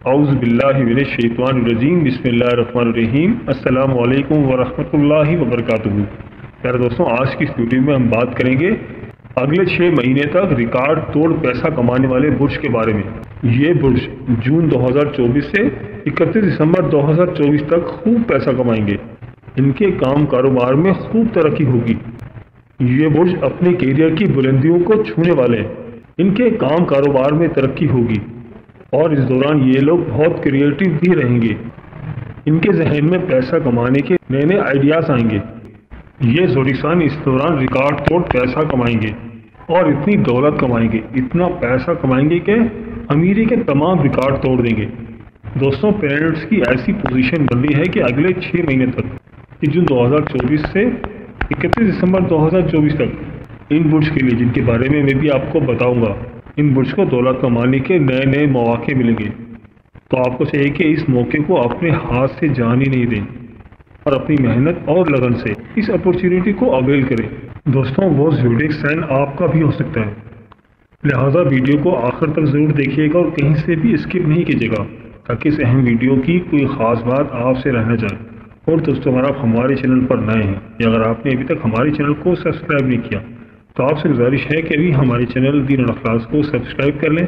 اعوذ باللہ من الشیطان الرجیم بسم اللہ الرحمن الرحیم السلام علیکم ورحمۃ اللہ وبرکاتہ۔ پیارے دوستوں، آج کی اس ویڈیو میں ہم بات کریں گے اگلے 6 مہینے تک ریکارڈ توڑ پیسہ کمانے والے برج کے بارے میں۔ یہ برج جون 2024 سے 31 دسمبر 2024 تک خوب پیسہ کمائیں گے۔ ان کے کام کاروبار میں خوب ترقی ہوگی۔ یہ برج اپنے کیریئر کی بلندیوں کو چھونے والے ہیں۔ ان کے کام کاروبار میں ترقی ہوگی اور اس دوران یہ لوگ بہت کریٹیو بھی رہیں گے۔ ان کے ذہن میں پیسہ کمانے کے نئے نئے آئیڈیاز آئیں گے۔ یہ زوڈیسان اس دوران ریکارڈ توڑ پیسہ کمائیں گے اور اتنی دولت کمائیں گے، اتنا پیسہ کمائیں گے کہ امیری کے تمام ریکارڈ توڑ دیں گے۔ دوستوں، پیرنٹس کی ایسی پوزیشن بن رہی ہے کہ اگلے 6 مہینے تک، جون 2024 سے 31 دسمبر 2024 تک، ان برج کے لیے جن کے بارے میں بھی آپ کو بتاؤں گا، ان برج کو دولت کمانے کے نئے نئے مواقع ملیں گے۔ تو آپ کو چاہیے کہ اس موقع کو اپنے ہاتھ سے جانے نہیں دیں اور اپنی محنت اور لگن سے اس اپورچونیٹی کو اویل کریں۔ دوستوں، وہ زوڈیک سائن آپ کا بھی ہو سکتا ہے، لہٰذا ویڈیو کو آخر تک ضرور دیکھیے گا اور کہیں سے بھی اسکپ نہیں کیجیے گا تاکہ اس اہم ویڈیو کی کوئی خاص بات آپ سے رہ نہ جائے۔ اور دوستوں، اگر آپ ہمارے چینل پر نئے ہیں یا اگر آپ نے ابھی تک ہمارے چینل کو سبسکرائب نہیں کیا تو آپ سے گزارش ہے کہ ابھی ہمارے چینل دین اور اخلاص کو سبسکرائب کر لیں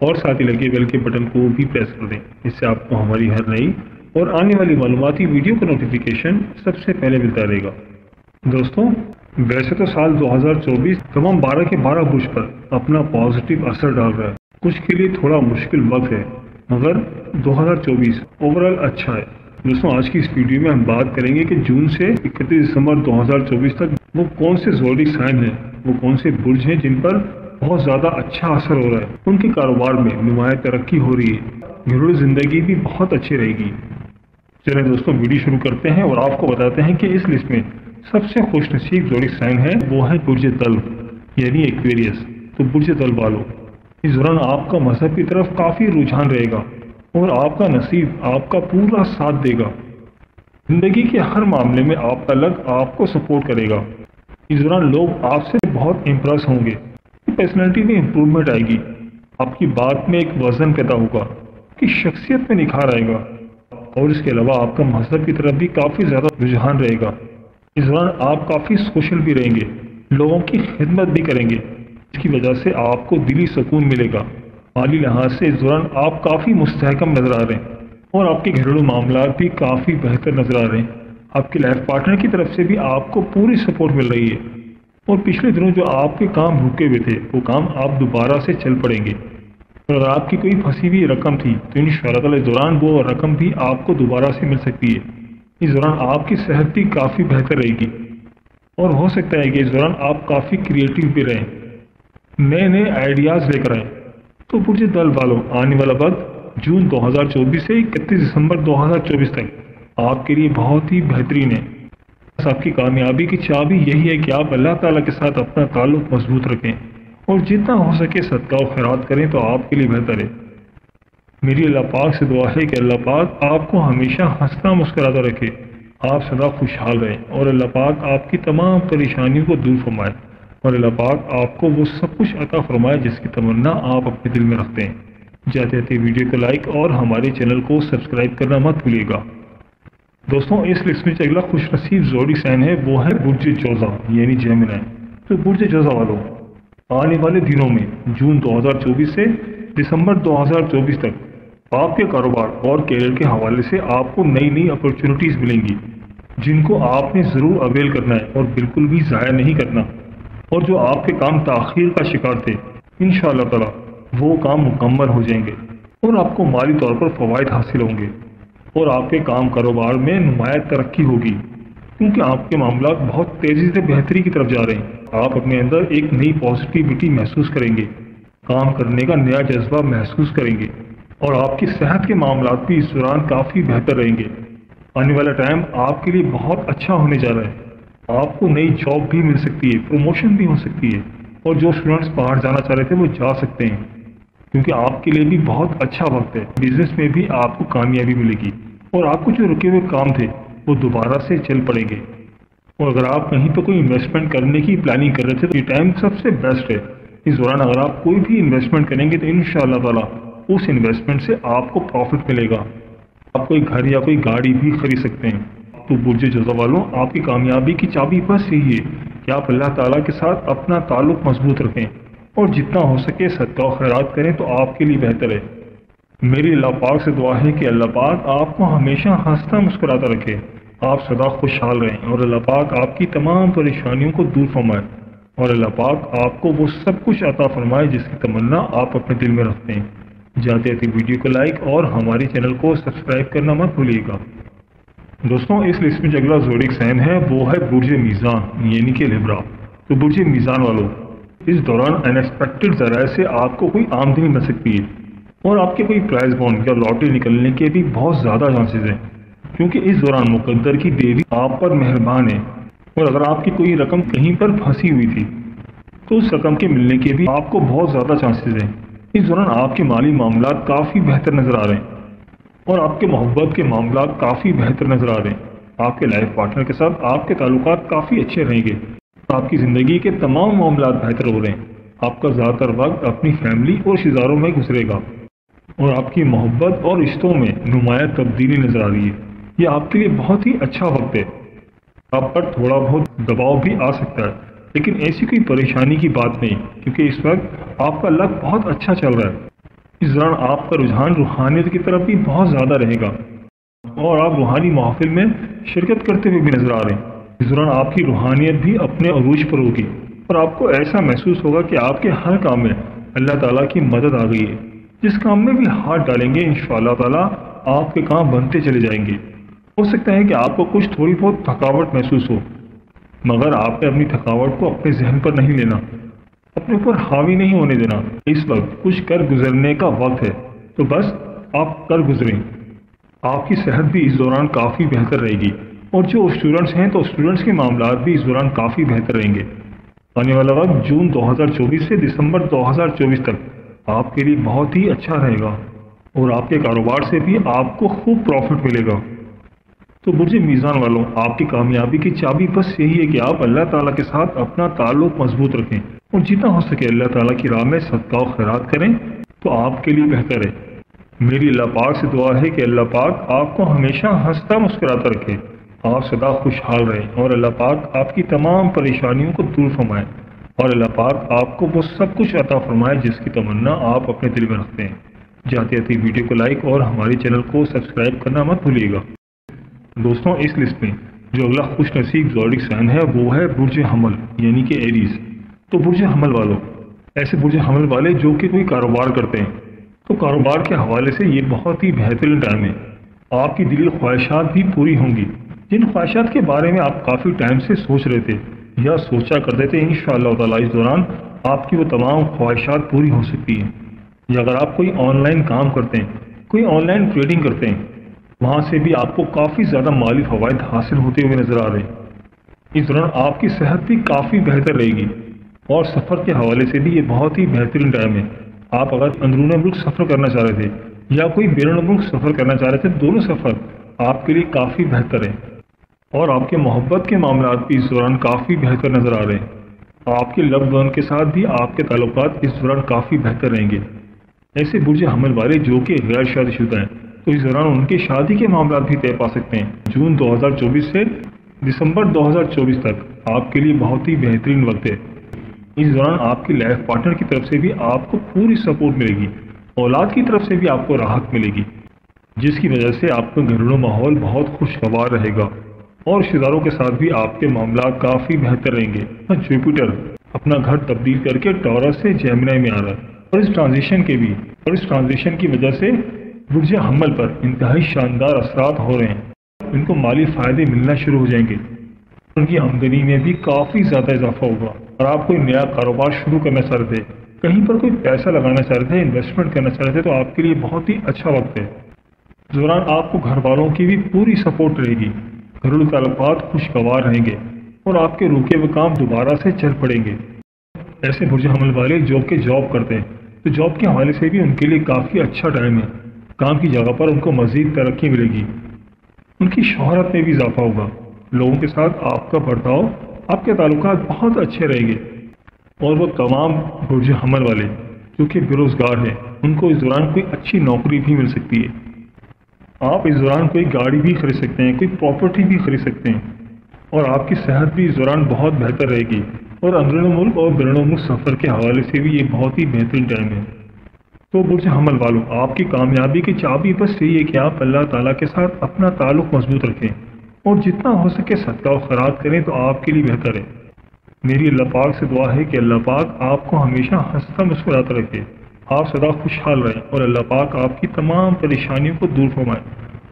اور ساتھ ہی لگے بیل کے بٹن کو بھی پریس کر دیں۔ اس سے آپ کو ہماری ہر نئی اور آنے والی معلوماتی ویڈیو کا نوٹیفیکیشن سب سے پہلے ملتا رہے گا۔ دوستوں، ویسے تو سال 2024 تمام 12 کے 12 برج پر اپنا پازیٹیو اثر ڈال رہا ہے۔ کچھ کے لیے تھوڑا مشکل وقت ہے، مگر 2024 اوورآل اچھا ہے۔ دوستوں، آج کی اس ویڈیو میں ہم بات کریں گے کہ جون سے 31 دسمبر 2024 تک وہ کون سے زوڈیک سائن ہیں، وہ کون سے برج ہیں جن پر بہت زیادہ اچھا اثر ہو رہا ہے، ان کے کاروبار میں نمایاں ترقی ہو رہی ہے، گھریلو زندگی بھی بہت اچھی رہے گی۔ چلیں دوستوں، ویڈیو شروع کرتے ہیں اور آپ کو بتاتے ہیں کہ اس لسٹ میں سب سے خوش نصیب زوڈیک سائن ہے وہ ہے برج دلو یعنی ایکویریس۔ تو برج دلو والوں، اس دوران آپ کا مذہب کی طرف کافی رجحان رہے گا اور آپ کا نصیب آپ کا پورا ساتھ دے گا۔ زندگی کے ہر معاملے میں آپ کا لگ آپ کو سپورٹ کرے گا۔ اس دوران لوگ آپ سے بہت امپریس ہوں گے، پرسنالٹی میں امپروومنٹ آئے گی، آپ کی بات میں ایک وزن پیدا ہوگا، آپ کی شخصیت میں نکھار آئے گا اور اس کے علاوہ آپ کا مذہب کی طرف بھی کافی زیادہ رجحان رہے گا۔ اس دوران آپ کافی سوشل بھی رہیں گے، لوگوں کی خدمت بھی کریں گے، اس کی وجہ سے آپ کو دلی سکون ملے گا۔ مالی لحاظ سے اس دوران آپ کافی مستحکم نظر آ رہے ہیں اور آپ کے گھریلو معاملات بھی کافی بہتر نظر آ رہے ہیں۔ آپ کے لائف پارٹنر کی طرف سے بھی آپ کو پوری سپورٹ مل رہی ہے اور پچھلے دنوں جو آپ کے کام رکے ہوئے تھے وہ کام آپ دوبارہ سے چل پڑیں گے۔ اور اگر آپ کی کوئی پھنسی ہوئی رقم تھی تو انشاءاللہ تعالی اس دوران وہ رقم بھی آپ کو دوبارہ سے مل سکتی ہے۔ اس دوران آپ کی صحت بھی کافی بہتر رہے گی اور ہو سکتا ہے کہ اس دوران آپ کافی کریٹیو بھی رہیں، نئے نئے آئیڈیاز لے کر آئیں۔ تو برج دلو والوں، آنے والا وقت جون 2024 سے 31 دسمبر 2024 تک آپ کے لیے بہت ہی بہترین ہے۔ بس آپ کی کامیابی کی چابی یہی ہے کہ آپ اللہ تعالیٰ کے ساتھ اپنا تعلق مضبوط رکھیں اور جتنا ہو سکے صدقہ و خیرات کریں تو آپ کے لیے بہتر ہے۔ میری اللہ پاک سے دعا ہے کہ اللہ پاک آپ کو ہمیشہ ہنستا مسکراتا رکھے، آپ سدا خوشحال رہیں اور اللہ پاک آپ کی تمام پریشانیوں کو دور فرمائے اور اللہ پاک آپ کو وہ سب کچھ عطا فرمائے جس کی تمنا آپ اپنے دل میں رکھتے ہیں۔ جاتے جاتے ویڈیو کو لائک اور ہمارے چینل کو سبسکرائب کرنا مت بھولیے گا۔ دوستوں، اس لسٹ میں اگلا خوش نصیب زوڈیک سائن ہے وہ ہے برج جوزا یعنی جیمنائی۔ تو برج جوزا والوں، آنے والے دنوں میں جون 2024 سے دسمبر 2024 تک آپ کے کاروبار اور کیریئر کے حوالے سے آپ کو نئی نئی اپورچونیٹیز ملیں گی جن کو آپ نے ضرور اویل کرنا ہے اور بالکل بھی ضائع نہیں کرنا۔ اور جو آپ کے کام تاخیر کا شکار تھے، انشاءاللہ تعالی وہ کام مکمل ہو جائیں گے اور آپ کو مالی طور پر فوائد حاصل ہوں گے اور آپ کے کام کاروبار میں نمایاں ترقی ہوگی کیونکہ آپ کے معاملات بہت تیزی سے بہتری کی طرف جا رہے ہیں۔ آپ اپنے اندر ایک نئی پازیٹیوٹی محسوس کریں گے، کام کرنے کا نیا جذبہ محسوس کریں گے اور آپ کی صحت کے معاملات بھی اس دوران کافی بہتر رہیں گے۔ آنے والا ٹائم آپ کے لیے بہت اچھا ہونے جا رہا ہے، آپ کو نئی جاب بھی مل سکتی ہے، پروموشن بھی ہو سکتی ہے اور جو اسٹوڈنٹس باہر جانا چاہ رہے تھے وہ جا سکتے ہیں کیونکہ آپ کے لیے بھی بہت اچھا وقت ہے۔ بزنس میں بھی آپ کو کامیابی ملے گی اور آپ کو جو رکے ہوئے کام تھے وہ دوبارہ سے چل پڑیں گے۔ اور اگر آپ کہیں پہ کوئی انویسٹمنٹ کرنے کی پلاننگ کر رہے تھے تو یہ ٹائم سب سے بیسٹ ہے۔ اس دوران اگر آپ کوئی بھی انویسٹمنٹ کریں گے تو انشاءاللہ تعالی उस इन्वेस्टमेंट से आपको प्रॉफिट मिलेगा। आप कोई घर या कोई गाड़ी भी खरीद सकते हैं। तो बुर्ज जज़ा वालों, आपकी कामयाबी की चाबी बस यही है कि आप अल्लाह ताला के साथ अपना ताल्लुक मजबूत रखें और जितना हो सके सदका और खैरात करें तो आपके लिए बेहतर है। मेरी अल्लाह पाक से दुआ है कि अल्लाह पाक आपको हमेशा हंसता मुस्कुराता रखे, आप सदा खुशहाल रहें और अल्लाह पाक आपकी तमाम परेशानियों को दूर फरमाए और अल्लाह पाक आपको वो सब कुछ अता फरमाए जिसकी तमन्ना आप अपने दिल में रखते हैं। जाते जाते वीडियो को लाइक और हमारे चैनल को सब्सक्राइब करना मत भूलिएगा। दोस्तों, इस लिस्ट में जो अगला ज़ोडिक साइन है वो है बुर्ज मीज़ान यानी कि लिब्रा। तो बुर्ज मीज़ान वालों, इस दौरान अनएक्सपेक्टेड ज़राए से आपको कोई आमदनी मिल सकती है और आपके कोई प्राइज बॉन्ड या लॉटरी निकलने के भी बहुत ज़्यादा चांसेस हैं, क्योंकि इस दौरान मुकद्दर की देवी आप पर मेहरबान है। और अगर आपकी कोई रकम कहीं पर फंसी हुई थी तो उस रकम के मिलने के भी आपको बहुत ज़्यादा चांसेस हैं। इस दौरान आपके माली मामलात काफ़ी बेहतर नज़र आ रहे हैं और आपके मोहब्बत के मामलात काफ़ी बेहतर नज़र आ रहे हैं। आपके लाइफ पार्टनर के साथ आपके ताल्लुकात काफ़ी अच्छे रहेंगे। आपकी ज़िंदगी के तमाम मामलात बेहतर हो रहे हैं। आपका ज़्यादातर वक्त अपनी फैमिली और रिश्तेदारों में गुजरेगा और आपकी मोहब्बत और रिश्तों में नुमायाँ तब्दीली नज़र आ रही है। ये आपके लिए बहुत ही अच्छा वक्त है। आप पर थोड़ा बहुत दबाव भी आ सकता है, लेकिन ऐसी कोई परेशानी की बात नहीं, क्योंकि इस वक्त आपका लक बहुत अच्छा चल रहा है। इस दौरान आपका रुझान रूहानियत की तरफ भी बहुत ज़्यादा रहेगा और आप रूहानी महफिल में शिरकत करते हुए भी नजर आ रहे हैं। इस दौरान आपकी रूहानियत भी अपने अरूज पर होगी और आपको ऐसा महसूस होगा कि आपके हर काम में अल्लाह ताला की मदद आ गई है। जिस काम में भी हाथ डालेंगे इंशाअल्लाह ताला आपके काम बनते चले जाएंगे। हो सकता है कि आपको कुछ थोड़ी बहुत थकावट महसूस हो, मगर आपने अपनी थकावट को अपने जहन पर नहीं लेना, अपने ऊपर हावी नहीं होने देना। इस वक्त कुछ कर गुजरने का वक्त है, तो बस आप कर गुजरें। आपकी सेहत भी इस दौरान काफ़ी बेहतर रहेगी और जो स्टूडेंट्स हैं तो स्टूडेंट्स के मामलात भी इस दौरान काफ़ी बेहतर रहेंगे। आने वाला वक्त जून 2024 से दिसंबर 2024 तक आपके लिए बहुत ही अच्छा रहेगा और आपके कारोबार से भी आपको खूब प्रॉफिट मिलेगा। तो बुर्ज मीज़ान वालों, आपकी कामयाबी की चाबी बस यही है कि आप अल्लाह ताला के साथ अपना ताल्लुक मजबूत रखें और जितना हो सके अल्लाह ताला की राह में सदका और खैरात करें तो आपके लिए बेहतर है। मेरी अल्लाह पाक से दुआ है कि अल्लाह पाक आपको हमेशा हंसता मुस्कुराता रखे, आप सदा खुशहाल रहें और अल्लाह पाक आपकी तमाम परेशानियों को दूर फरमाए और अल्लाह पाक आपको वो सब कुछ अता फरमाए जिसकी तमन्ना आप अपने दिल में रखते हैं। जाते जाते वीडियो को लाइक और हमारे चैनल को सब्सक्राइब करना मत भूलिएगा। दोस्तों, इस लिस्ट में जो अगला खुश नसीब ज़ोडिक साइन है वो है बुर्ज हमल यानी कि एरीज। तो बुर्ज हमल वालों, ऐसे बुर्ज हमल वाले जो कि कोई कारोबार करते हैं तो कारोबार के हवाले से ये बहुत ही बेहतरीन टाइम है। आपकी दिली ख्वाहिशात भी पूरी होंगी। जिन ख्वाहिशात के बारे में आप काफ़ी टाइम से सोच रहे थे या सोचा करते थे, इंशाअल्लाह ताला इस दौरान आपकी वो तमाम ख्वाहिशात पूरी हो सकती हैं। या अगर आप कोई ऑनलाइन काम करते हैं, कोई ऑनलाइन ट्रेडिंग करते हैं, वहाँ से भी आपको काफ़ी ज़्यादा माली फ़वाइद हासिल होते हुए नज़र आ रहे हैं। इस दौरान आपकी सेहत भी काफ़ी बेहतर रहेगी और सफ़र के हवाले से भी ये बहुत ही बेहतरीन टाइम है। आप अगर अंदरूनी मुल्क सफ़र करना चाह रहे थे या कोई बैरून मुल्क सफ़र करना चाह रहे थे, दोनों सफ़र आपके लिए काफ़ी बेहतर है और आपके मोहब्बत के मामलात भी इस दौरान काफ़ी बेहतर नज़र आ रहे हैं। आपके लव्ड वन के साथ भी आपके ताल्लुकात इस दौरान काफ़ी बेहतर रहेंगे। ऐसे बुर्ज हमल वाले जो कि गैर शादीशुदा हैं तो इस दौरान उनके शादी के मामलात भी तय पा सकते हैं। जून 2024 से दिसंबर 2024 तक आपके लिए बहुत ही बेहतरीन वक्त है। इस दौरान आपकी लाइफ पार्टनर की तरफ से भी आपको पूरी सपोर्ट मिलेगी, औलाद की तरफ से भी आपको राहत मिलेगी, जिसकी वजह से आपका घरेलू माहौल बहुत खुशगवार रहेगा और रिश्तेदारों के साथ भी आपके मामलात काफ़ी बेहतर रहेंगे। जुपिटर अपना घर तब्दील करके टॉरस से जेमिनी में आ रहा है और इस ट्रांजिशन की वजह से बुर्ज हमल पर इंतहाई शानदार असरात हो रहे हैं। इनको माली फ़ायदे मिलना शुरू हो जाएंगे, उनकी आमदनी में भी काफ़ी ज़्यादा इजाफा होगा। और आप कोई नया कारोबार शुरू करना चाह रहे थे, कहीं पर कोई पैसा लगाना चाह रहे थे, इन्वेस्टमेंट करना चाह रहे थे, तो आपके लिए बहुत ही अच्छा वक्त है। इस दौरान आपको घर वालों की भी पूरी सपोर्ट रहेगी, घरेलू ताल्लुकात खुशगवार रहेंगे और आपके रुके हुए काम दोबारा से चल पड़ेंगे। ऐसे बुर्ज हमल वाले जो कि जॉब करते हैं तो जॉब के हवाले से भी उनके लिए काफ़ी अच्छा टाइम है। काम की जगह पर उनको मज़ीद तरक्की मिलेगी, उनकी शोहरत में भी इजाफा होगा, लोगों के साथ आपका बर्ताव, आपके ताल्लुकात बहुत अच्छे रहेंगे। और वो तमाम बुर्ज हमल वाले जो कि बेरोजगार हैं, उनको इस दौरान कोई अच्छी नौकरी भी मिल सकती है। आप इस दौरान कोई गाड़ी भी खरीद सकते हैं, कोई प्रॉपर्टी भी खरीद सकते हैं, और आपकी सेहत भी इस दौरान बहुत बेहतर रहेगी। और अंदरूनी मुल्क और बैरून मुल्क सफ़र के हवाले से भी ये बहुत ही बेहतरीन टाइम है। तो बुर्ज हमल वालों, आपकी कामयाबी की चाबी बस यही है कि आप अल्लाह ताला के साथ अपना ताल्लुक मजबूत रखें और जितना हो सके सदका और खैरात करें तो आपके लिए बेहतर है। मेरी अल्लाह पाक से दुआ है कि अल्लाह पाक आपको हमेशा हंसता मुस्कुराता रखे, आप सदा खुशहाल रहें और अल्लाह पाक आपकी तमाम परेशानियों को दूर फरमाए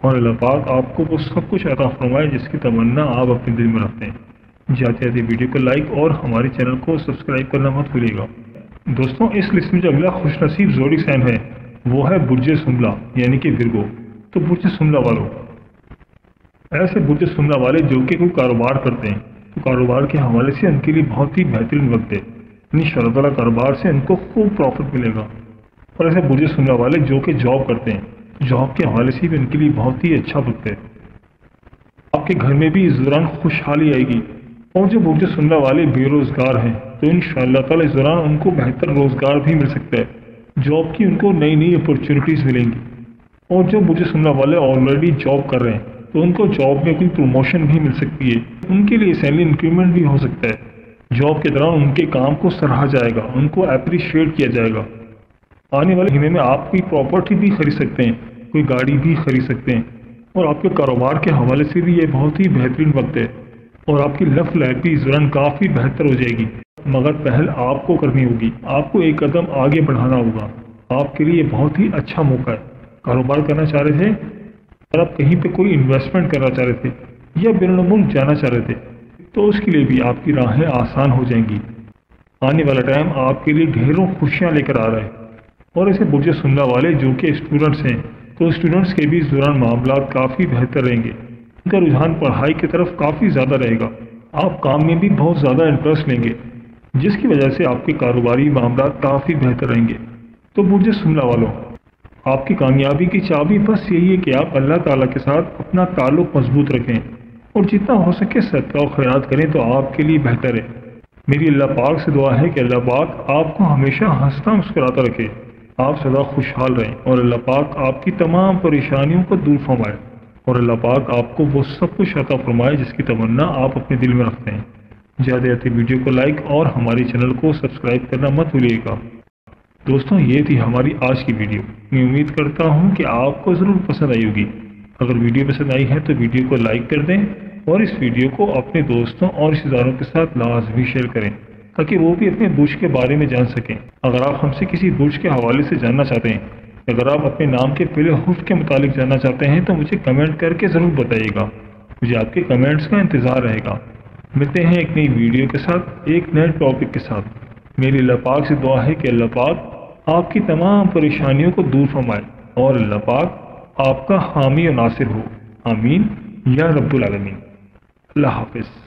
और अल्लाह पाक आपको वो सब कुछ अता फरमाए जिसकी तमन्ना आप अपने दिल में रखते हैं। जाते जाते वीडियो को लाइक और हमारे चैनल को सब्सक्राइब करना मत भूलिएगा। दोस्तों, इस लिस्ट में जो अगला खुशनसीब जोड़ी साइन है वो है बुर्ज सुमला यानी कि विर्गो। तो बुर्ज सुमला वालों, ऐसे बुर्ज सुमला वाले जो कि कोई कारोबार करते हैं तो कारोबार के हवाले से उनके लिए बहुत ही बेहतरीन वक्त है। इंशाअल्लाह कारोबार से उनको खूब प्रॉफिट मिलेगा। और ऐसे बुर्ज सुमला वाले जो कि जॉब करते हैं, जॉब के हवाले से भी उनके लिए बहुत ही अच्छा वक्त है। आपके घर में भी इस दौरान खुशहाली आएगी। और जो बुर्ज सुमला वाले बेरोजगार हैं तो इंशाअल्लाह ताला इस दौरान उनको बेहतर रोजगार भी मिल सकता है। जॉब की उनको नई नई अपॉर्चुनिटीज़ मिलेंगी। और जो बुर्ज सुमला वाले ऑलरेडी जॉब कर रहे हैं तो उनको जॉब में कोई प्रमोशन भी मिल सकती है, उनके लिए सैलरी इंक्रीमेंट भी हो सकता है। जॉब के दौरान उनके काम को सराहा जाएगा, उनको अप्रिशिएट किया जाएगा। आने वाले महीने में आप कोई प्रॉपर्टी भी खरीद सकते हैं, कोई गाड़ी भी खरीद सकते हैं। और आपके कारोबार के हवाले से भी ये बहुत ही बेहतरीन वक्त है। और आपकी लव लाइफ भी इस दौरान काफ़ी बेहतर हो जाएगी, मगर पहल आपको करनी होगी, आपको एक कदम आगे बढ़ाना होगा। आपके लिए बहुत ही अच्छा मौका है। कारोबार करना चाह रहे थे और आप कहीं पे कोई इन्वेस्टमेंट करना चाह रहे थे या बैरून मुल्क जाना चाह रहे थे तो उसके लिए भी आपकी राहें आसान हो जाएंगी। आने वाला टाइम आपके लिए ढेरों खुशियाँ लेकर आ रहा है। और ऐसे बुर्ज सुमला वाले जो कि स्टूडेंट्स हैं तो स्टूडेंट्स के भी इस दौरान मामला काफ़ी बेहतर रहेंगे। उनका रुझान पढ़ाई की तरफ काफ़ी ज़्यादा रहेगा। आप काम में भी बहुत ज़्यादा इंटरेस्ट लेंगे जिसकी वजह से आपके कारोबारी मामला काफ़ी बेहतर रहेंगे। तो बुर्ज सुमला वालों, आपकी कामयाबी की चाबी बस यही है कि आप अल्लाह ताला के साथ अपना ताल्लुक मजबूत रखें और जितना हो सके सदका और खैरात करें तो आपके लिए बेहतर है। मेरी अल्लाह पाक से दुआ है कि अल्लाह पाक आपको हमेशा हंसता मुस्कुराता रखे, आप सदा खुशहाल रहें और अल्लाह पाक आपकी तमाम परेशानियों को दूर फरमाए और अल्लाह पाक आपको वो सब कुछ अता फरमाए जिसकी तमन्ना आप अपने दिल में रखते हैं। ज़्यादा जाते वीडियो को लाइक और हमारे चैनल को सब्सक्राइब करना मत भूलिएगा। दोस्तों, ये थी हमारी आज की वीडियो। मैं उम्मीद करता हूँ कि आपको ज़रूर पसंद आई होगी। अगर वीडियो पसंद आई है तो वीडियो को लाइक कर दें और इस वीडियो को अपने दोस्तों और रिश्तेदारों के साथ लाजमी शेयर करें ताकि वो भी अपने बुर्ज के बारे में जान सकें। अगर आप हमसे किसी बुर्ज के हवाले से जानना चाहते हैं, अगर आप अपने नाम के पहले हुर्फ के मुतालिक जानना चाहते हैं तो मुझे कमेंट करके ज़रूर बताइएगा। मुझे आपके कमेंट्स का इंतज़ार रहेगा। मिलते हैं एक नई वीडियो के साथ, एक नए टॉपिक के साथ। मेरी अल्लाह पाक से दुआ है कि अल्लाह पाक आपकी तमाम परेशानियों को दूर फरमाए और अल्लाह पाक आपका हामी और नासिर हो। आमीन या रब्बुल आलमीन। अल्लाह हाफिज़।